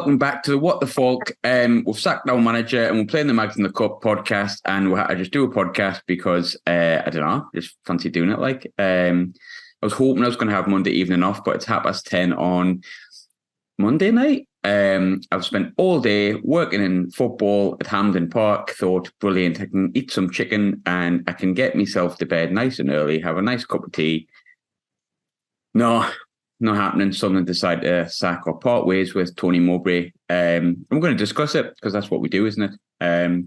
welcome back to the What the Falk. We've sacked our manager and we're playing the Mags in the Cup podcast, and we had to just do a podcast because I don't know, just fancy doing it. I was hoping I was going to have Monday evening off, but it's 10:30 on Monday night. I've spent all day working in football at Hampden Park. Thought, brilliant, I can eat some chicken and I can get myself to bed nice and early, have a nice cup of tea. No, not happening. Sunderland decided to sack or part ways with Tony Mowbray. I'm going to discuss it because that's what we do, isn't it?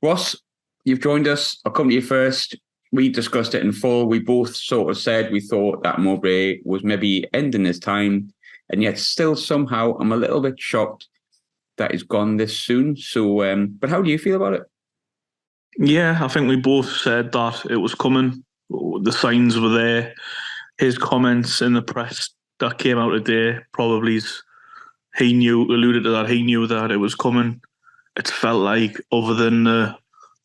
Ross, you've joined us. I'll come to you first. We discussed it in full. We both sort of said we thought that Mowbray was maybe ending his time, and yet still somehow I'm a little bit shocked that he's gone this soon. So, but how do you feel about it? Yeah, I think we both said that it was coming. The signs were there. His comments in the press that came out today probably alluded to that. He knew that it was coming. It's felt like, other than the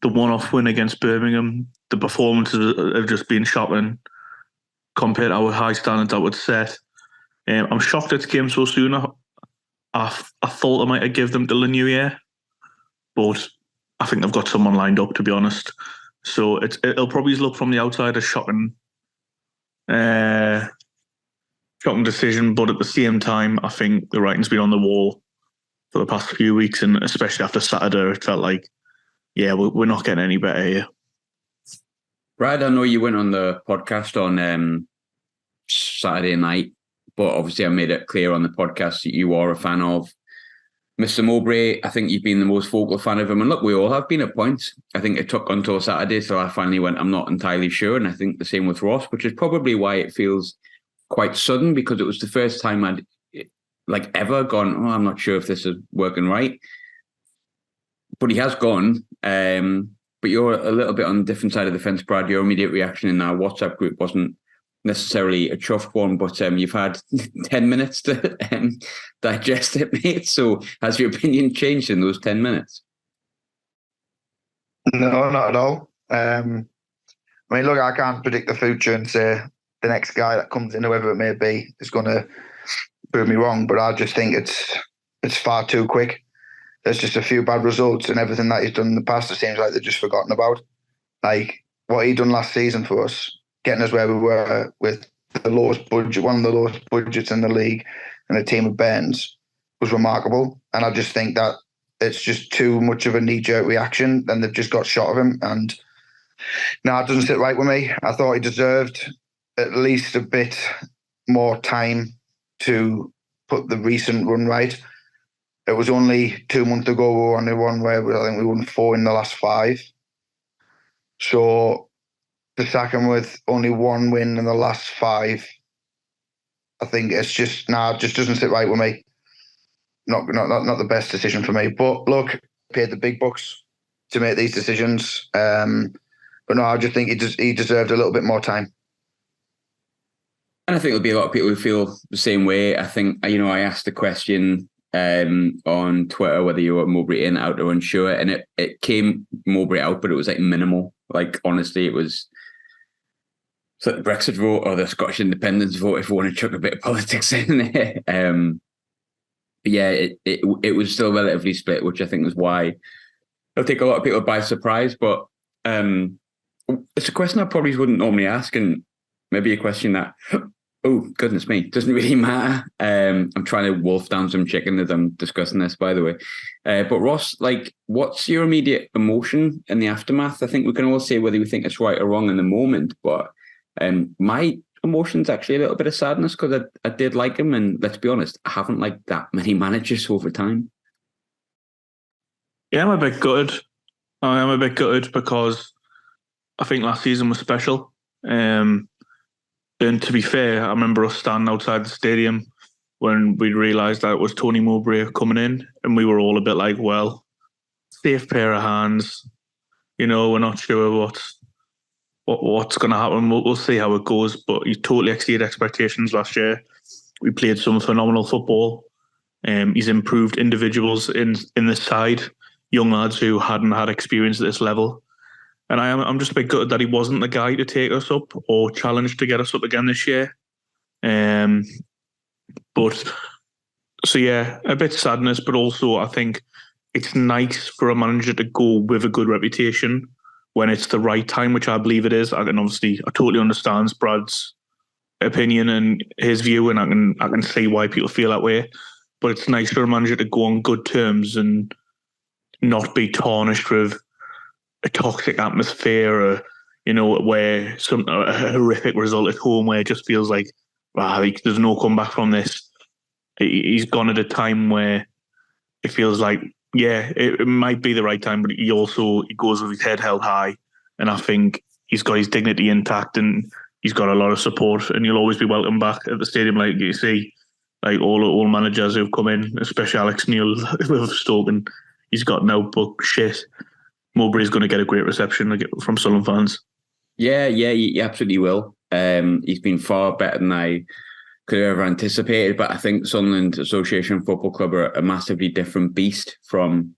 one-off win against Birmingham, the performances have just been shocking compared to our high standards that would set. I'm shocked it came so soon. I thought I might have given them till the new year, but I think they've got someone lined up, to be honest. So it'll probably look from the outside as shocking decision, but at the same time, I think the writing's been on the wall for the past few weeks, and especially after Saturday, it felt like, yeah, we're not getting any better here. Brad, I know you went on the podcast on Saturday night, but obviously I made it clear on the podcast that you are a fan of Mr. Mowbray. I think you've been the most vocal fan of him. And look, we all have been at points. I think it took until Saturday till I finally went, I'm not entirely sure. And I think the same with Ross, which is probably why it feels quite sudden, because it was the first time I'd ever gone, oh, I'm not sure if this is working right. But he has gone. But you're a little bit on the different side of the fence, Brad. Your immediate reaction in our WhatsApp group wasn't necessarily a chuffed one, but you've had 10 minutes to digest it, mate. So has your opinion changed in those 10 minutes? No, not at all. Look, I can't predict the future and say the next guy that comes in, whoever it may be, is going to prove me wrong, but I just think it's far too quick. There's just a few bad results, and everything that he's done in the past, it seems like they're just forgotten about. Like what he done last season for us, getting us where we were with the lowest budget, one of the lowest budgets in the league, and a team of Bairns, was remarkable. And I just think that it's just too much of a knee-jerk reaction, and they've just got shot of him. And no, it doesn't sit right with me. I thought he deserved at least a bit more time to put the recent run right. It was only 2 months ago we were on the one where I think we won 4 in the last 5. So to sack him with only 1 win in the last 5, I think it's just, it just doesn't sit right with me. Not the best decision for me. But look, paid the big bucks to make these decisions. But no, I just think he deserved a little bit more time. And I think there'll be a lot of people who feel the same way. I think, I asked the question on Twitter whether you were Mowbray in, out, or unsure, and it came Mowbray out, but it was like minimal. Like, honestly, it was like the Brexit vote or the Scottish independence vote, if you want to chuck a bit of politics in there. It was still relatively split, which I think was why it'll take a lot of people by surprise. But it's a question I probably wouldn't normally ask, and maybe a question that, oh, goodness me, doesn't really matter. I'm trying to wolf down some chicken as I'm discussing this, by the way. But Ross, what's your immediate emotion in the aftermath? I think we can all say whether we think it's right or wrong in the moment, but my emotion's actually a little bit of sadness because I did like him, and let's be honest, I haven't liked that many managers over time. Yeah, I'm a bit gutted. I am a bit gutted because I think last season was special. And to be fair, I remember us standing outside the stadium when we realised that it was Tony Mowbray coming in, and we were all a bit like, well, safe pair of hands. We're not sure what's going to happen. We'll see how it goes. But he totally exceeded expectations last year. We played some phenomenal football. He's improved individuals in the side, young lads who hadn't had experience at this level. And I'm just a bit gutted that he wasn't the guy to take us up or challenge to get us up again this year. But So yeah, a bit sadness, but also I think it's nice for a manager to go with a good reputation when it's the right time, which I believe it is. I totally understand Brad's opinion and his view, and I can see why people feel that way. But it's nice for a manager to go on good terms and not be tarnished with a toxic atmosphere, or where a horrific result at home where it just feels like, there's no comeback from this. He's gone at a time where it feels like, it might be the right time, but he goes with his head held high, and I think he's got his dignity intact, and he's got a lot of support, and he'll always be welcome back at the stadium. Like you see, like all managers who've come in, especially Alex Neil with Stoke, and he's got no book shit. Mowbray's going to get a great reception from Sunderland fans. Yeah, he absolutely will. He's been far better than I could have ever anticipated, but I think Sunderland Association Football Club are a massively different beast from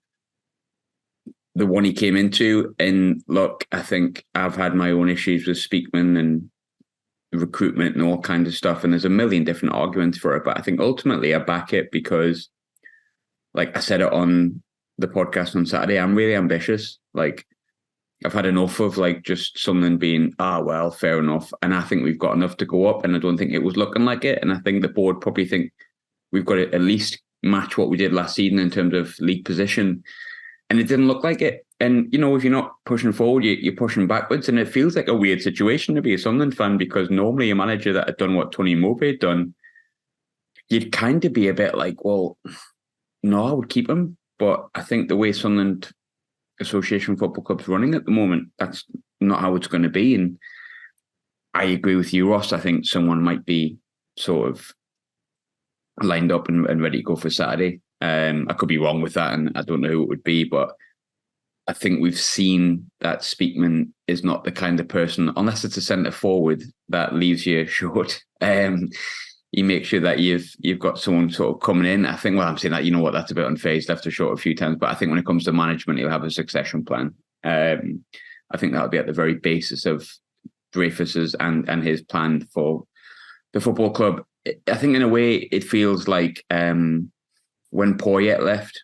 the one he came into. And look, I think I've had my own issues with Speakman and recruitment and all kinds of stuff, and there's a million different arguments for it, but I think ultimately I back it because, like I said it on the podcast on Saturday, I'm really ambitious. Like, I've had enough of just Sunderland being, well, fair enough. And I think we've got enough to go up, and I don't think it was looking like it. And I think the board probably think we've got to at least match what we did last season in terms of league position. And it didn't look like it. And, if you're not pushing forward, you're pushing backwards. And it feels like a weird situation to be a Sunderland fan, because normally a manager that had done what Tony Mowbray had done, you'd kind of be a bit like, well, no, I would keep him. But I think the way Sunderland Association Football Club's running at the moment, that's not how it's going to be. And I agree with you, Ross. I think someone might be sort of lined up and ready to go for Saturday. I could be wrong with that, and I don't know who it would be, but I think we've seen that Speakman is not the kind of person, unless it's a centre forward, that leaves you short. You make sure that you've got someone sort of coming in. I think, I'm saying that, that's a bit unfair. He's left us short a few times, but I think when it comes to management, he'll have a succession plan. I think that'll be at the very basis of Dreyfus's and his plan for the football club. I think in a way it feels like when Poyet left,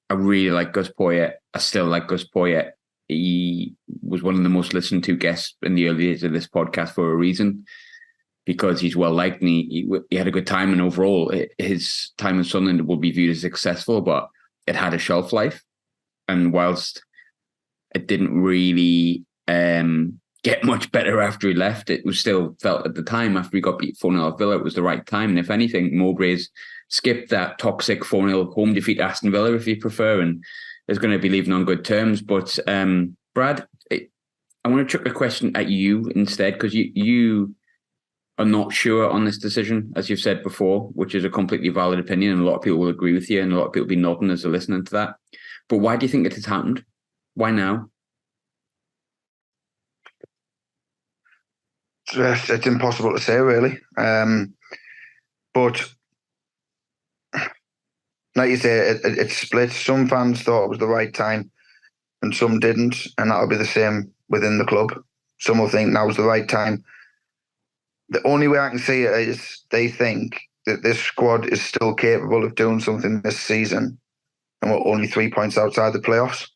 I really like Gus Poyet. I still like Gus Poyet. He was one of the most listened to guests in the early days of this podcast for a reason, because he's well liked and he had a good time, and overall his time in Sunderland will be viewed as successful, but it had a shelf life. And whilst it didn't really get much better after he left, it was still felt at the time, after we got beat 4-0 at Villa, it was the right time. And if anything, Mowbray's skipped that toxic 4-0 home defeat to Aston Villa, if you prefer, and is going to be leaving on good terms. But Brad, I want to chuck a question at you instead, because you are not sure on this decision, as you've said before, which is a completely valid opinion, and a lot of people will agree with you, and a lot of people will be nodding as they're listening to that. But why do you think it has happened? Why now? It's impossible to say, really. But like you say, it's split. Some fans thought it was the right time, and some didn't, and that'll be the same within the club. Some will think now's the right time. The only way I can see it is they think that this squad is still capable of doing something this season, and we're only 3 points outside the playoffs.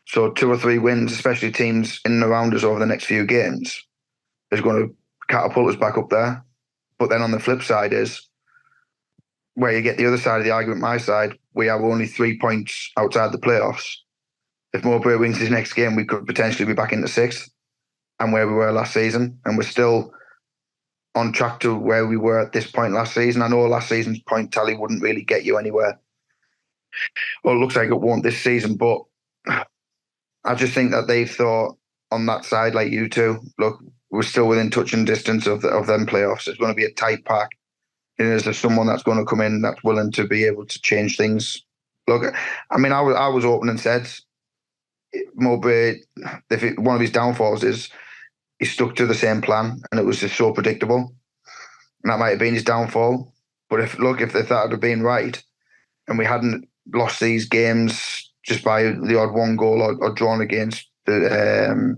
So 2 or 3 wins, especially teams in and around us over the next few games, is going to catapult us back up there. But then on the flip side is where you get the other side of the argument, my side, we are only 3 points outside the playoffs. If Mowbray wins his next game, we could potentially be back into 6th and where we were last season. And we're still on track to where we were at this point last season. I know last season's point tally wouldn't really get you anywhere. Well, it looks like it won't this season, but I just think that they've thought on that side, like you two, look, we're still within touching distance of them playoffs. It's going to be a tight pack. And is there someone that's going to come in that's willing to be able to change things? Look, I mean, I was open and said, Mowbray, one of his downfalls is he stuck to the same plan, and it was just so predictable. And that might have been his downfall. But if that had have been right, and we hadn't lost these games just by the odd one goal or drawn against the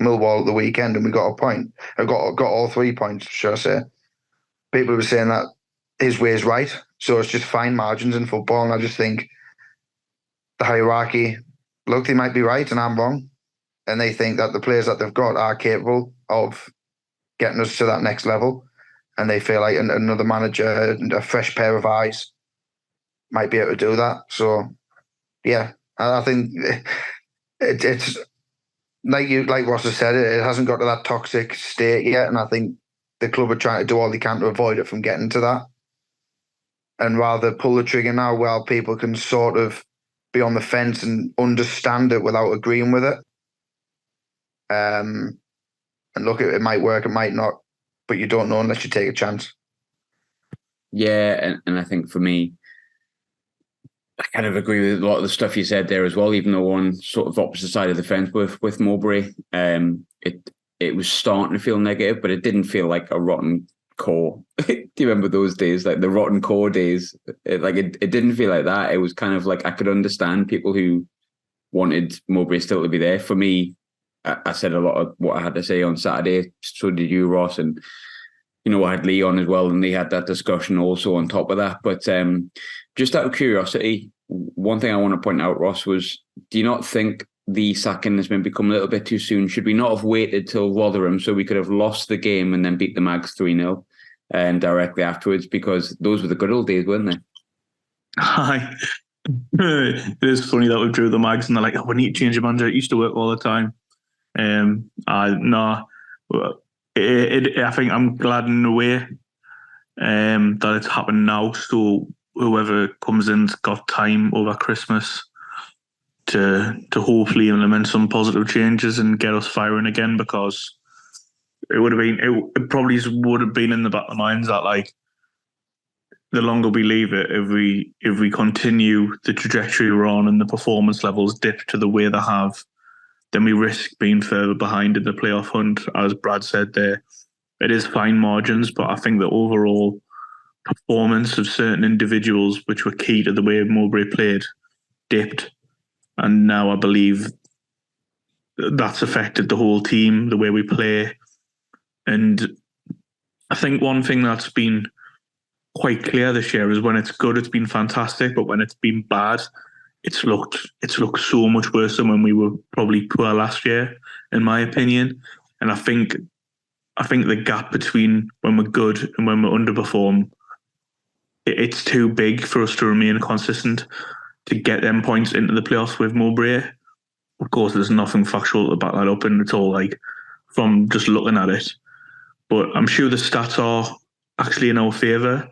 Millwall at the weekend, and we got a point, I got all 3 points, should I say? People were saying that his way's right. So it's just fine margins in football. And I just think the hierarchy, look, they might be right and I'm wrong. And they think that the players that they've got are capable of getting us to that next level. And they feel like another manager, a fresh pair of eyes might be able to do that. So, yeah, I think it's like Ross has said, it hasn't got to that toxic state yet. And I think the club are trying to do all they can to avoid it from getting to that. And rather pull the trigger now while people can sort of be on the fence and understand it without agreeing with it. And look, it might work, it might not, but you don't know unless you take a chance. Yeah, and I think for me, I kind of agree with a lot of the stuff you said there as well, even though on sort of opposite side of the fence with Mowbray. It was starting to feel negative, but it didn't feel like a rotten core. Do you remember those days, like the rotten core days? It didn't feel like that. It was kind of like I could understand people who wanted Mowbray still to be there. For me, I said a lot of what I had to say on Saturday. So did you, Ross, and I had Lee on as well, and they had that discussion also on top of that. But just out of curiosity, one thing I want to point out, Ross, was, do you not think the sacking has maybe become a little bit too soon? Should we not have waited till Rotherham so we could have lost the game and then beat the Mags 3-0 and directly afterwards? Because those were the good old days, weren't they? Hi. It is funny that we drew the Mags and they're like, we need to change the manager. It used to work all the time. I think I'm glad in a way that it's happened now. So whoever comes in's got time over Christmas to hopefully implement some positive changes and get us firing again, because it probably would have been in the back of the minds that, like, the longer we leave it, if we continue the trajectory we're on and the performance levels dip to the way they have, then we risk being further behind in the playoff hunt. As Brad said there, it is fine margins, but I think the overall performance of certain individuals, which were key to the way Mowbray played, dipped. And now I believe that's affected the whole team, the way we play. And I think one thing that's been quite clear this year is when it's good, it's been fantastic, but when it's been bad, it's looked so much worse than when we were probably poor last year, in my opinion. And I think the gap between when we're good and when we underperform, it's too big for us to remain consistent to get them points into the playoffs with Mowbray. Of course, there's nothing factual to back that up, and it's all like from just looking at it. But I'm sure the stats are actually in our favour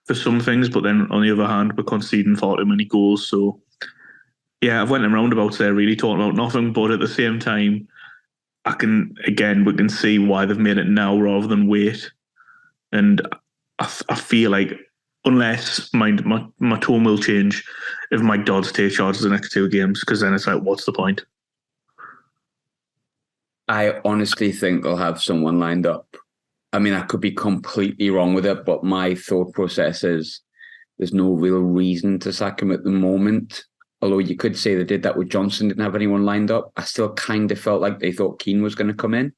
for some things, but then on the other hand, we're conceding far too many goals. So yeah, I've went in roundabouts there, really talking about nothing. But at the same time, we can see why they've made it now rather than wait. And I feel like unless my tone will change if Mike Dodds takes charge of the next two games, because then it's like, what's the point? I honestly think they'll have someone lined up. I mean, I could be completely wrong with it, but my thought process is there's no real reason to sack him at the moment. Although you could say they did that with Johnson, didn't have anyone lined up. I still kind of felt like they thought Keane was going to come in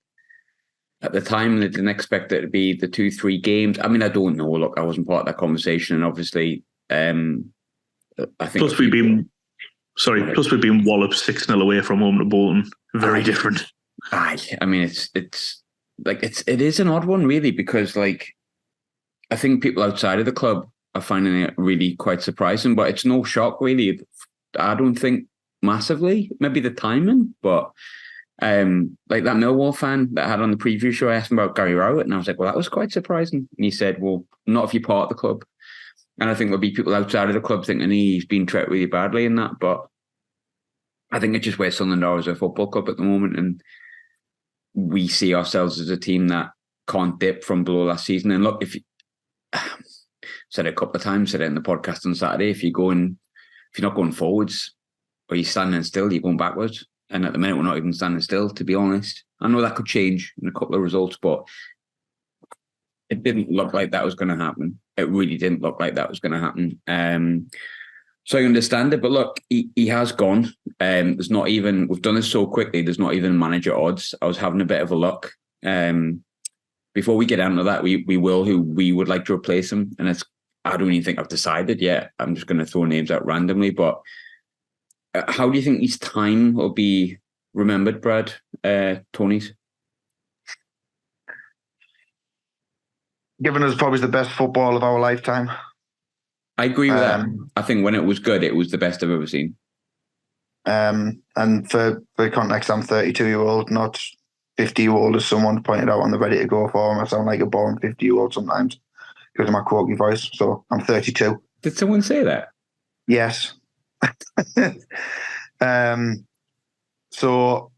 at the time, and they didn't expect it to be the 2-3 games. I mean, I don't know. Look, I wasn't part of that conversation, and obviously, I think. Plus, we've been walloped 6-0 away from home to Bolton. Very different. I mean, it is an odd one, really, because like I think people outside of the club are finding it really quite surprising, but it's no shock, really. I don't think massively. Maybe the timing, but. Like that Millwall fan that I had on the preview show, I asked him about Gary Rowett, and I was like, well, that was quite surprising. And he said, well, not if you're part of the club. And I think there'll be people outside of the club thinking he's been treated really badly in that, but I think it's just where Sunderland are as a football club at the moment, and we see ourselves as a team that can't dip from below last season. And look, if you said it a couple of times, said it in the podcast on Saturday, if you're not going forwards or you're standing still, you're going backwards. And at the minute, we're not even standing still, to be honest. I know that could change in a couple of results, but it didn't look like that was going to happen. It really didn't look like that was going to happen. So I understand it, but look, he has gone. There's not even, we've done this so quickly, there's not even manager odds. I was having a bit of a look. Before we get into that, we will who we would like to replace him. And I don't even think I've decided yet. I'm just going to throw names out randomly. But how do you think his time will be remembered, Brad? Tony's? Given us probably the best football of our lifetime. I agree with that. I think when it was good, it was the best I've ever seen. And for context, I'm 32-year-old, not 50-year-old, as someone pointed out on the Ready to Go forum. I sound like a boring 50-year-old sometimes because of my croaky voice. So I'm 32. Did someone say that? Yes. So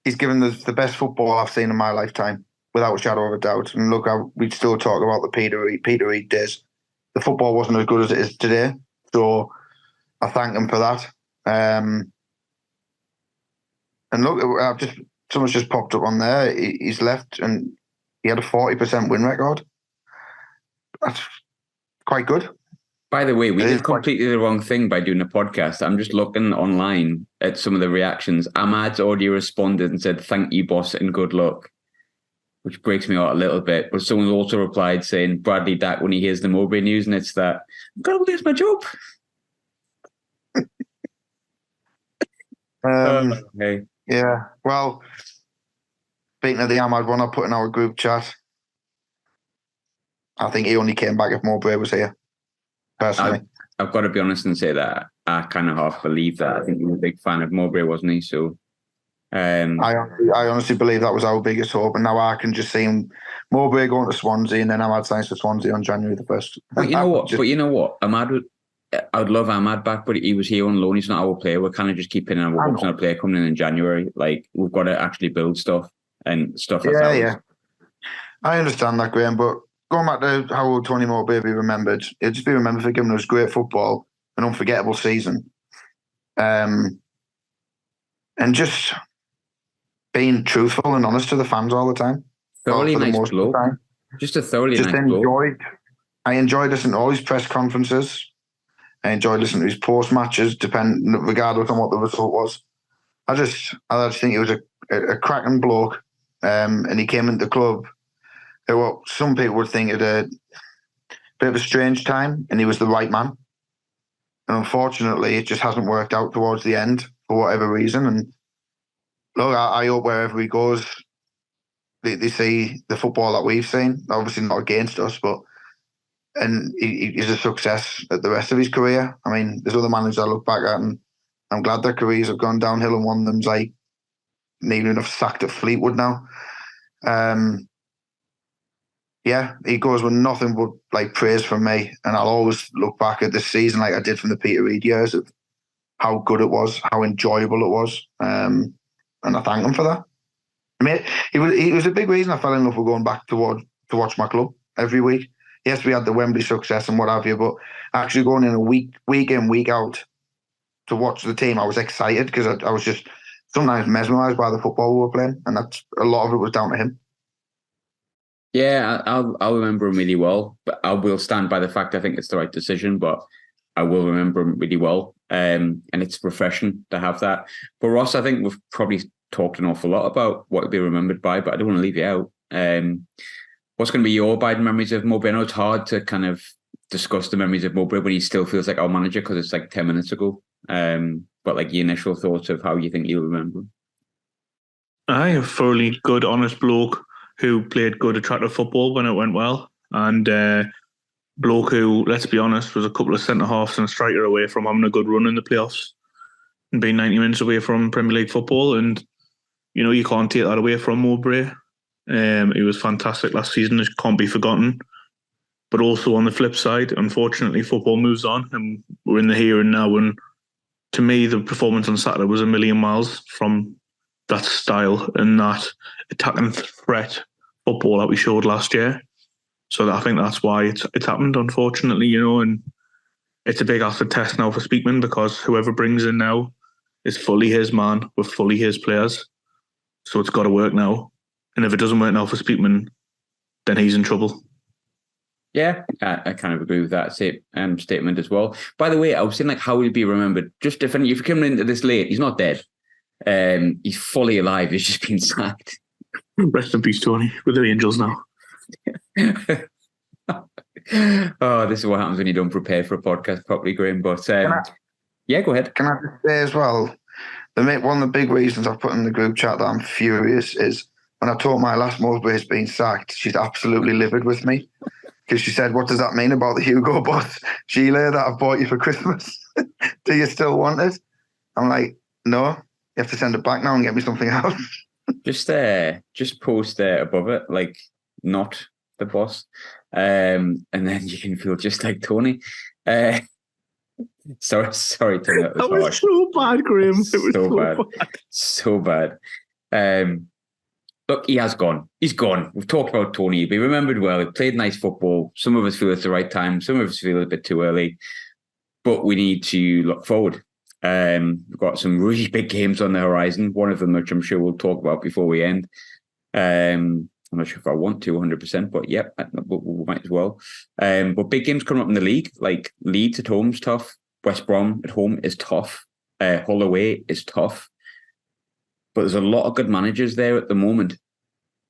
he's given us the best football I've seen in my lifetime, without a shadow of a doubt. And look, we'd still talk about the Peter Reid days. The football wasn't as good as it is today. So I thank him for that. And look, someone's just popped up on there. He's left and he had a 40% win record. That's quite good. By the way, we did completely the wrong thing by doing a podcast. I'm just looking online at some of the reactions. Ahmad's already responded and said, "Thank you, boss, and good luck," which breaks me out a little bit. But someone also replied saying, "Bradley Dack when he hears the Mowbray news," and it's that, "I'm going to lose my job." Okay. Yeah. Well, speaking of the Ahmad one, I put in our group chat. I think he only came back if Mowbray was here. Personally, I've got to be honest and say that I kind of half believe that. I think he was a big fan of Mowbray, wasn't he? So, I honestly believe that was our biggest hope, and now I can just see him, Mowbray going to Swansea, and then Ahmad signs for Swansea on January the 1st. But you know what? I'd love Ahmad back, but he was here on loan. He's not our player. We're kind of just keeping our hopes on a player coming in January. Like, we've got to actually build stuff and stuff like that. Yeah. I understand that, Graham, but going back to how will Tony Mowbray be remembered, he'll just be remembered for giving us great football, an unforgettable season, and just being truthful and honest to the fans all the time. Thoroughly nice bloke. Just a thoroughly nice bloke. I enjoyed listening to all his press conferences. I enjoyed listening to his post matches, regardless on what the result was. I just think he was a cracking bloke, and he came into the club at what some people would think at a bit of a strange time, and he was the right man. And unfortunately, it just hasn't worked out towards the end for whatever reason. And look, I hope wherever he goes, they see the football that we've seen. Obviously not against us, and he's a success at the rest of his career. I mean, there's other managers I look back at, and I'm glad their careers have gone downhill, and one of them's like nearly enough sacked at Fleetwood now. Yeah, he goes with nothing but like praise from me, and I'll always look back at this season like I did from the Peter Reid years of how good it was, how enjoyable it was, and I thank him for that. I mean, he was a big reason I fell in love with going back to watch my club every week. Yes, we had the Wembley success and what have you, but actually going in a week in, week out to watch the team, I was excited because I was just sometimes mesmerised by the football we were playing, and that's a lot of it was down to him. Yeah, I'll remember him really well, but I will stand by the fact I think it's the right decision, but I will remember him really well. And it's refreshing to have that. But Ross, I think we've probably talked an awful lot about what he'll be remembered by, but I don't want to leave you out. What's going to be your abiding memories of Mowbray? I know it's hard to kind of discuss the memories of Mowbray when he still feels like our manager because it's like 10 minutes ago. But like your initial thoughts of how you think you'll remember him. A thoroughly good, honest bloke who played good, attractive football when it went well. And bloke who, let's be honest, was a couple of centre-halves and a striker away from having a good run in the playoffs and being 90 minutes away from Premier League football. And, you know, you can't take that away from Mowbray. He was fantastic last season. It can't be forgotten. But also on the flip side, unfortunately, football moves on and we're in the here and now. And to me, the performance on Saturday was a million miles from that style and that attacking threat football that we showed last year. So I think that's why it's happened, unfortunately, you know, and it's a big acid test now for Speakman because whoever brings in now is fully his man with fully his players. So it's got to work now. And if it doesn't work now for Speakman, then he's in trouble. Yeah, I kind of agree with that statement as well. By the way, I was saying like how he'll be remembered. Just if you're coming into this late, he's not dead. He's fully alive. He's just been sacked. Rest in peace, Tony. With the Angels now. Oh, this is what happens when you don't prepare for a podcast properly, Graham. But yeah, go ahead. Can I just say as well, one of the big reasons I've put in the group chat that I'm furious is when I told my last Mowbray has been sacked, she's absolutely livid with me. Because she said, what does that mean about the Hugo Boss, Sheila, that I've bought you for Christmas? Do you still want it? I'm like, no, you have to send it back now and get me something else. Just post above it, like, not the boss. And then you can feel just like Tony. Sorry, Tony. That was so bad, Graham. It was so bad. So bad. Look, he has gone. He's gone. We've talked about Tony. He remembered well. He played nice football. Some of us feel it's the right time. Some of us feel a bit too early. But we need to look forward. We've got some really big games on the horizon. One of them, which I'm sure we'll talk about before we end. I'm not sure if I want to 100%, but yep, we might as well. But big games coming up in the league. Like Leeds at home is tough. West Brom at home is tough. Hull away is tough. But there's a lot of good managers there at the moment,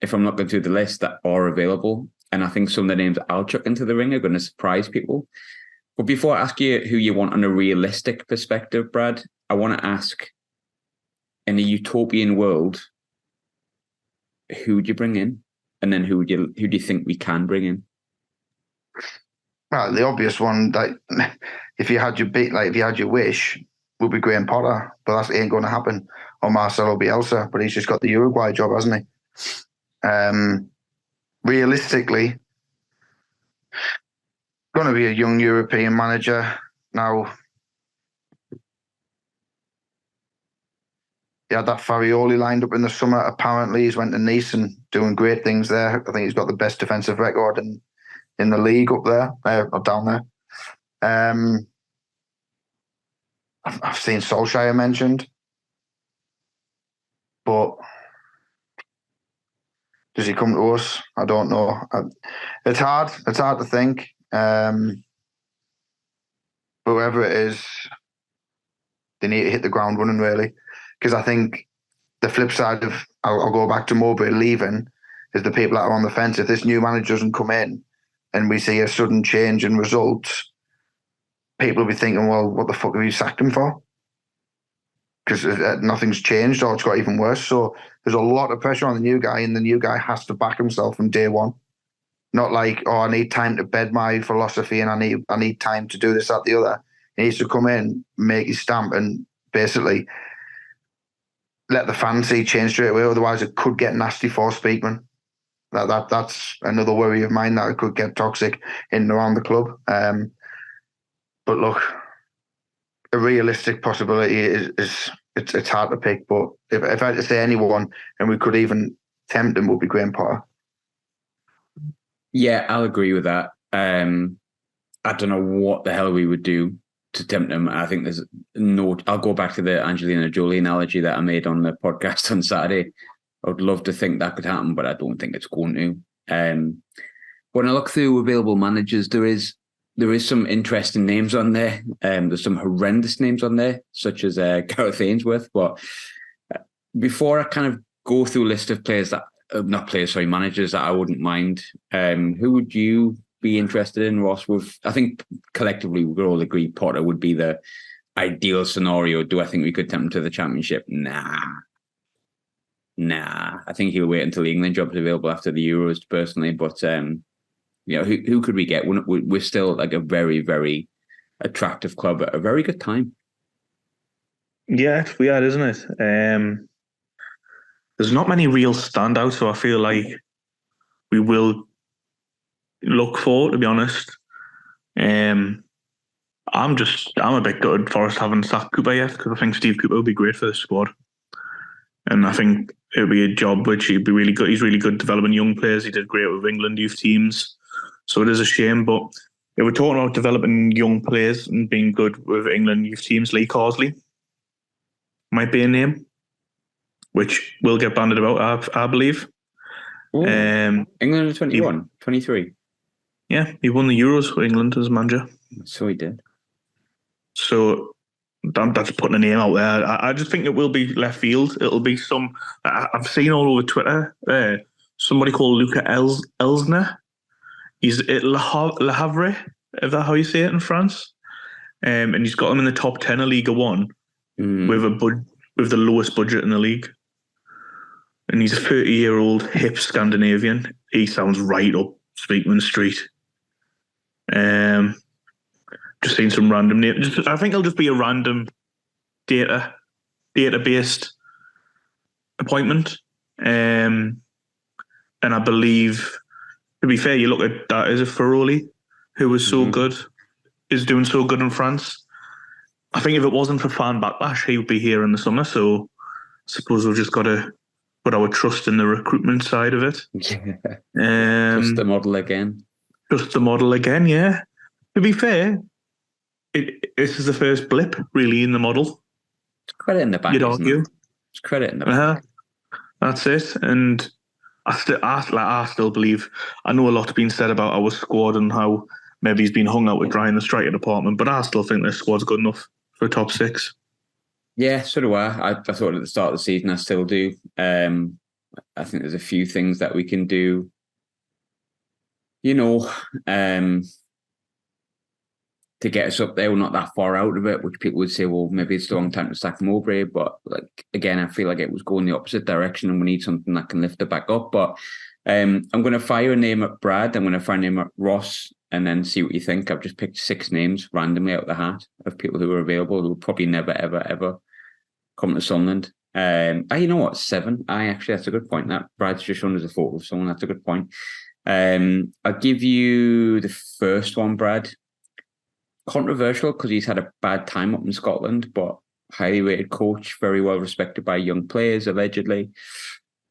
if I'm not going through the list, that are available. And I think some of the names I'll chuck into the ring are going to surprise people. But before I ask you who you want on a realistic perspective, Brad, I want to ask, in a utopian world, who would you bring in? And then who do you think we can bring in? Well, the obvious one, that if you had your wish, would be Graham Potter, but that ain't going to happen. Or Marcelo Bielsa, but he's just got the Uruguay job, hasn't he? Realistically, going to be a young European manager. Now, he had that Farioli lined up in the summer. Apparently, he's went to Nice and doing great things there. I think he's got the best defensive record in the league up there, or down there. I've seen Solskjaer mentioned. But does he come to us? I don't know. It's hard. It's hard to think. Whoever it is, they need to hit the ground running, really. Because I think the flip side of, I'll go back to Mowbray leaving, is the people that are on the fence. If this new manager doesn't come in and we see a sudden change in results, people will be thinking, well, what the fuck have you sacked him for? Because nothing's changed or it's got even worse. So there's a lot of pressure on the new guy, and the new guy has to back himself from day one. Not like, oh, I need time to bed my philosophy and I need time to do this, that, the other. He needs to come in, make his stamp, and basically let the fancy change straight away. Otherwise, it could get nasty for Speakman. That's another worry of mine, that it could get toxic in and around the club. But look, a realistic possibility is it's hard to pick. But if I had to say anyone, and we could even tempt him, would be Graham Potter. Yeah, I'll agree with that. I don't know what the hell we would do to tempt him. I think there's no. I'll go back to the Angelina Jolie analogy that I made on the podcast on Saturday. I would love to think that could happen, but I don't think it's going to. When I look through available managers, there is some interesting names on there. There's some horrendous names on there, such as Gareth Ainsworth. But before I kind of go through a list of players that, managers that I wouldn't mind, who would you be interested in, Ross? I think collectively we could all agree Potter would be the ideal scenario. Do I think we could tempt him to the Championship? Nah. I think he'll wait until the England job is available after the Euros, personally. But who could we get? We're still like a very, very attractive club at a very good time. Yeah, we are, isn't it? There's not many real standouts, so I feel like we will look for, to be honest. I'm a bit gutted for us having sacked Cooper yet, because I think Steve Cooper would be great for this squad. And I think it would be a job which he'd be really good. He's really good developing young players. He did great with England youth teams. So it is a shame. But if we're talking about developing young players and being good with England youth teams, Lee Carsley might be a name, which will get banded about, I believe. England are 21, 23. Yeah, he won the Euros for England as manager. So he did. So that's putting a name out there. I just think it will be left field. It'll be I've seen all over Twitter, somebody called Luca Elsner. He's at Le Havre, is that how you say it in France? And he's got him in the top 10 of Ligue 1 with the lowest budget in the league. And he's a 30-year-old hip Scandinavian. He sounds right up Speakman Street. Just seen some random names. I think it'll just be a random data-based appointment. And I believe, to be fair, you look at that as a Ferroli, who was so good, is doing so good in France. I think if it wasn't for fan backlash, he would be here in the summer. So I suppose we've just got to put our trust in the recruitment side of it. Just the model again. Just the model again, yeah. To be fair, this is the first blip, really, in the model. It's credit in the bank, you'd argue. It's credit in the bank. That's it. And I still believe, I know a lot's been said about our squad and how maybe he's been hung out with dry in the striker department, but I still think this squad's good enough for a top 6. Yeah, so do I. I thought at the start of the season, I still do. I think there's a few things that we can do. To get us up there, we're not that far out of it, which people would say, well, maybe it's the wrong time to sack Mowbray. But again, I feel like it was going the opposite direction and we need something that can lift it back up. But I'm going to fire a name at Brad. I'm going to fire a name at Ross and then see what you think. I've just picked 6 names randomly out of the hat of people who are available who will probably never, ever, ever come to Sunderland. You know what? 7. Actually, that's a good point. That Brad's just shown us a photo of someone. That's a good point. I'll give you the first one, Brad. Controversial because he's had a bad time up in Scotland, but highly rated coach, very well respected by young players, allegedly.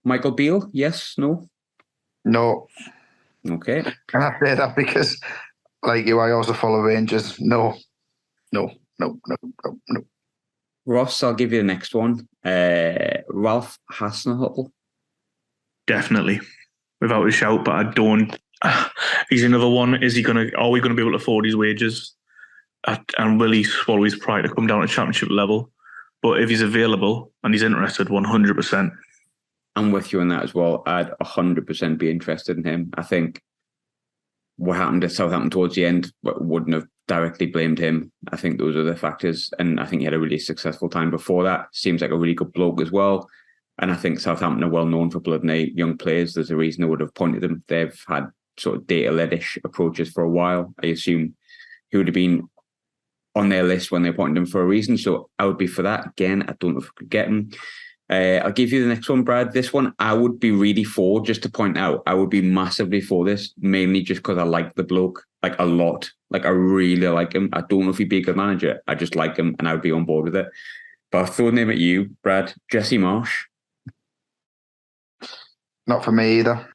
Michael Beale, yes, no? No. Okay. Can I say that because, like you, I also follow Rangers? No. Ross, I'll give you the next one. Ralph Hasenhuttl. Definitely. Without a shout, but I don't... He's another one. Are we going to be able to afford his wages? And will he swallow his pride to come down to championship level? But if he's available and he's interested, 100%. I'm with you on that as well. I'd 100% be interested in him. I think what happened to Southampton towards the end wouldn't have directly blamed him. I think those are the factors. And I think he had a really successful time before that. Seems like a really good bloke as well. And I think Southampton are well known for blooding young players. There's a reason they would have appointed them. They've had sort of data-led-ish approaches for a while. I assume he would have been on their list when they appointed him for a reason. So I would be for that. Again, I don't know if I could get him. I'll give you the next one, Brad. This one I would be really for, just to point out, I would be massively for this, mainly just because I like the bloke, like a lot. Like I really like him. I don't know if he'd be a good manager. I just like him and I would be on board with it. But I'll throw a name at you, Brad. Jesse Marsh. Not for me either.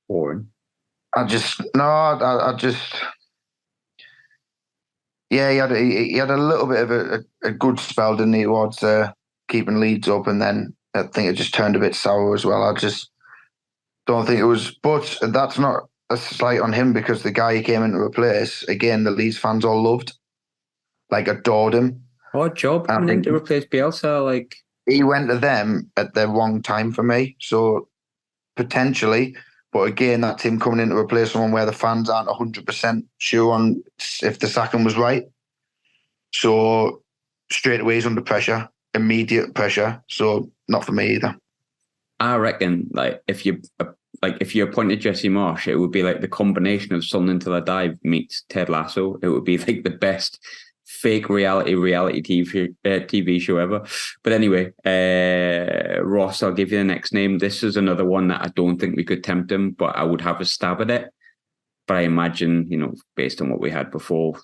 Boring. Yeah, he had a little bit of a good spell, didn't he, towards keeping Leeds up, and then I think it just turned a bit sour as well. I just don't think it was, but that's not a slight on him because the guy he came in to replace, again, the Leeds fans all loved, adored him. Odd job coming in to replace Bielsa, He went to them at the wrong time for me, so potentially. But again, that's him coming in to replace someone where the fans aren't 100% sure on if the sacking was right. So straight away he's under pressure, immediate pressure. So not for me either. I reckon, if you appointed Jesse Marsh, it would be like the combination of Sunderland Till I Die meets Ted Lasso. It would be like the best fake reality TV show ever. But anyway, Ross, I'll give you the next name. This is another one that I don't think we could tempt him, but I would have a stab at it. But I imagine, based on what we had before,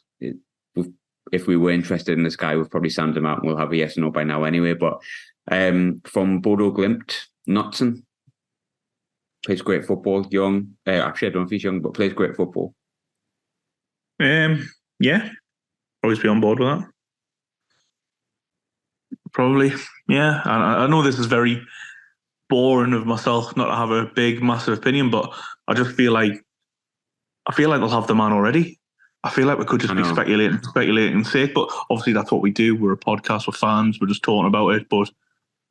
if we were interested in this guy, we've probably sounded him out and we'll have a yes or no by now anyway. But from Bodo Glimt, Knutson. Plays great football, young. Actually, I don't know if he's young, but plays great football. Yeah. Always be on board with that. Probably, yeah. I know this is very boring of myself not to have a big, massive opinion, but I just feel like they'll have the man already. I feel like we could just be speculating sake, but obviously that's what we do. We're a podcast with fans. We're just talking about it, but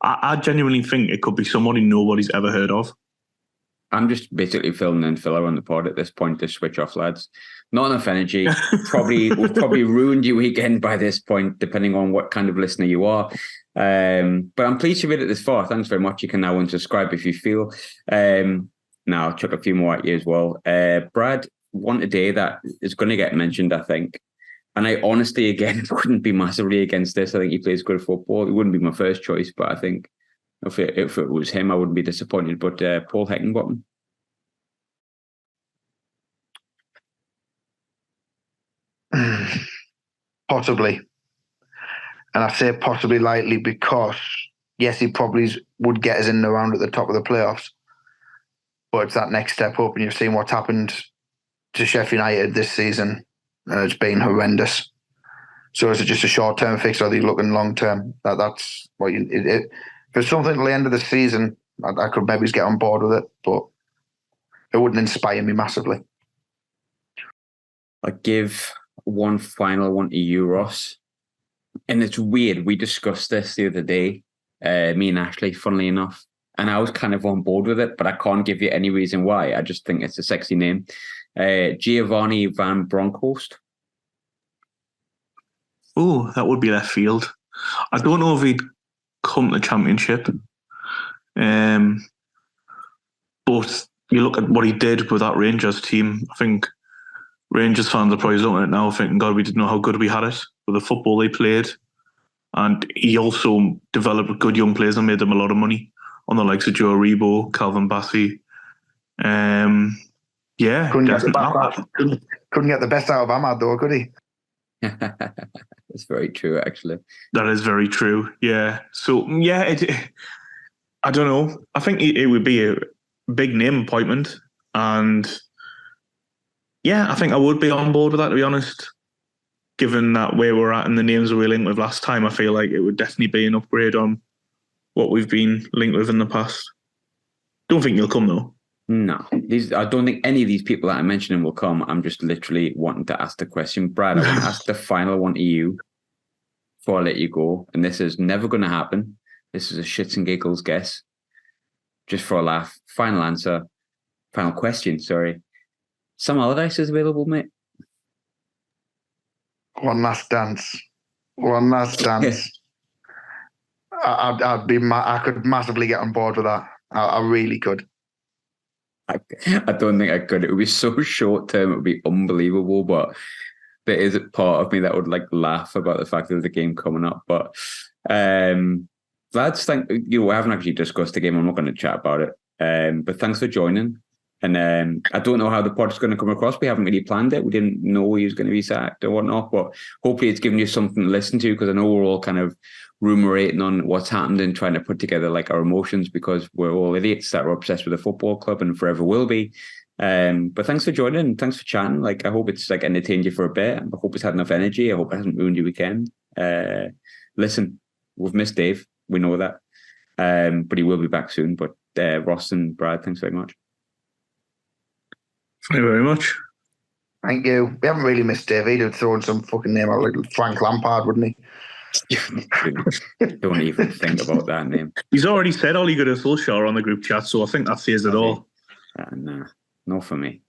I genuinely think it could be somebody nobody's ever heard of. I'm just basically filling in filler on the pod at this point to switch off, lads. Not enough energy. We've probably ruined your weekend by this point, depending on what kind of listener you are. But I'm pleased you made it this far. Thanks very much. You can now unsubscribe if you feel. Now I'll chuck a few more at you as well. Brad, one today that is going to get mentioned, I think. And I honestly, again, wouldn't be massively against this. I think he plays good football. It wouldn't be my first choice, but I think if it was him, I wouldn't be disappointed. But Paul Heckingbottom. Possibly. And I say possibly lightly because, yes, he probably would get us in the round at the top of the playoffs. But it's that next step up, and you've seen what's happened to Sheffield United this season, and it's been horrendous. So is it just a short-term fix, or are they looking long-term? That's what if there's something at the end of the season, I could maybe get on board with it, but it wouldn't inspire me massively. I'll give one final one to you, Ross. And it's weird. We discussed this the other day, me and Ashley, funnily enough. And I was kind of on board with it, but I can't give you any reason why. I just think it's a sexy name. Giovanni Van Bronckhorst. Oh, that would be left field. I don't know if he'd come to the Championship. But you look at what he did with that Rangers team. I think Rangers fans are probably looking at it now thinking, God, we didn't know how good we had it with the football they played. And he also developed good young players and made them a lot of money on the likes of Joe Aribo, Calvin Bassey. Couldn't get the best out of Ahmad though, could he? That's very true, actually. That is very true, yeah. So, yeah, I don't know. I think it would be a big name appointment. And, yeah, I think I would be on board with that, to be honest. Given that where we're at and the names that we linked with last time, I feel like it would definitely be an upgrade on what we've been linked with in the past. Don't think he'll come, though. No, I don't think any of these people that I'm mentioning will come. I'm just literally wanting to ask the question. Brad, I want to ask the final one to you before I let you go. And this is never going to happen. This is a shits and giggles guess. Just for a laugh. Final answer. Final question, sorry. Sam Allardyce is available, mate. One last dance. I could massively get on board with that. I really could. I don't think I could. It would be so short term. It would be unbelievable. But there is a part of me that would laugh about the fact that the game coming up. But lads, we haven't actually discussed the game. I'm not going to chat about it. But thanks for joining. And I don't know how the pod's going to come across. We haven't really planned it. We didn't know he was going to be sacked or whatnot. But hopefully it's given you something to listen to, because I know we're all kind of rumorating on what's happened and trying to put together our emotions, because we're all idiots that are obsessed with a football club and forever will be. But thanks for joining and thanks for chatting. I hope it's entertained you for a bit. I hope it's had enough energy. I hope it hasn't ruined your weekend. Listen, we've missed Dave. We know that. But he will be back soon. But Ross and Brad, thanks very much. Thank you very much. Thank you. We haven't really missed Dave. He'd have thrown some fucking name out like Frank Lampard, wouldn't he? Don't even think about that name. He's already said all he got to Solskjaer on the group chat, so I think that says it all. Nah, not for me.